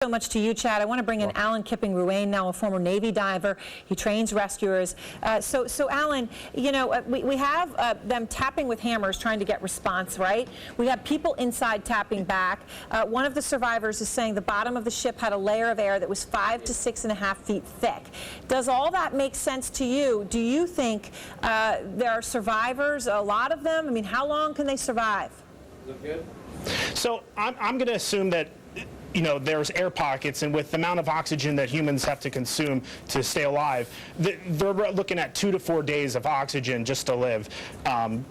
So much to you, Chad. I want to bring in Alan Kipping-Ruane, now a former Navy diver. He trains rescuers. So Alan, you know, we have them tapping with hammers trying to get response, right? We have people inside tapping back. One of the survivors is saying the bottom of the ship had a layer of air that was 5 to 6.5 feet thick. Does all that make sense to you? Do you think there are survivors, a lot of them? I mean, how long can they survive? Look good. So I'm going to assume that, you know, there's air pockets, and with the amount of oxygen that humans have to consume to stay alive, they're looking at 2 to 4 days of oxygen just to live.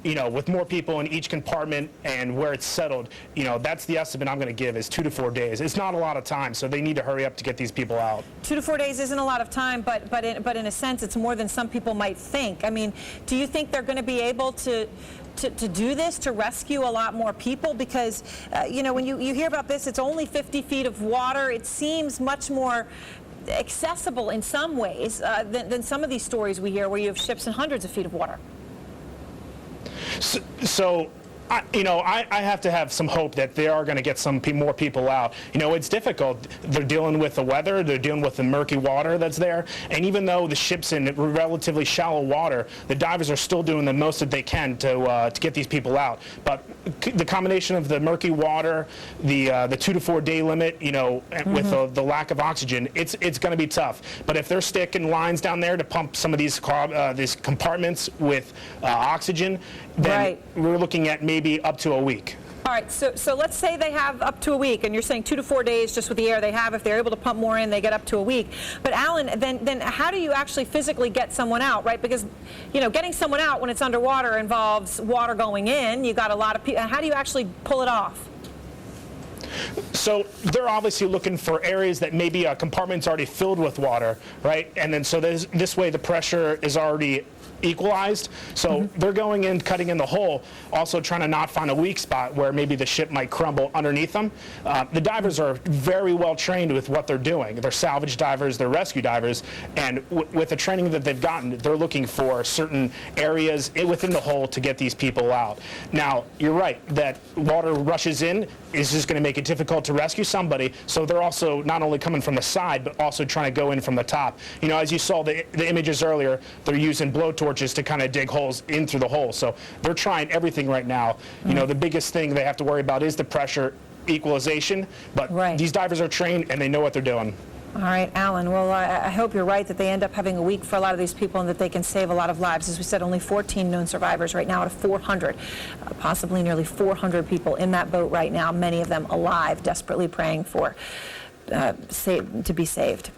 You know, with more people in each compartment and where it's settled, you know, that's the estimate I'm going to give is 2 to 4 days. It's not a lot of time, so they need to hurry up to get these people out. 2 to 4 days isn't a lot of time, but in a sense, it's more than some people might think. I mean, do you think they're going to be able to do this, to rescue a lot more people? Because, you know, when you hear about this, it's only 50 feet of water. It seems much more accessible in some ways than some of these stories we hear where you have ships in hundreds of feet of water. So I have to have some hope that they are going to get some more people out. You know, it's difficult. They're dealing with the weather. They're dealing with the murky water that's there. And even though the ship's in relatively shallow water, the divers are still doing the most that they can to get these people out. But the combination of the murky water, the 2 to 4 day limit, you know, with the lack of oxygen, it's going to be tough. But if they're sticking lines down there to pump some of these compartments with oxygen, then we're looking at maybe up to a week. All right, so let's say they have up to a week, and you're saying 2 to 4 days just with the air they have. If they're able to pump more in, they get up to a week. But Alan, then how do you actually physically get someone out, right? Because, you know, getting someone out when it's underwater involves water going in. You got a lot of people. How do you actually pull it off? So they're obviously looking for areas that maybe a compartment's already filled with water, right? And then so this way the pressure is already equalized, so they're going in, cutting in the hole, also trying to not find a weak spot where maybe the ship might crumble underneath them. The divers are very well trained with what they're doing. They're salvage divers, they're rescue divers, and with the training that they've gotten, they're looking for certain areas within the hole to get these people out. Now, you're right, that water rushes in is just going to make it difficult to rescue somebody, so they're also not only coming from the side, but also trying to go in from the top. You know, as you saw the images earlier, they're using blowtorches to kind of dig holes in through the hole. So they're trying everything right now. You know, the biggest thing they have to worry about is the pressure equalization, but these divers are trained and they know what they're doing. All right, Alan, well, I hope you're right that they end up having a week for a lot of these people and that they can save a lot of lives. As we said, only 14 known survivors right now out of 400, possibly nearly 400 people in that boat right now, many of them alive, desperately praying for to be saved.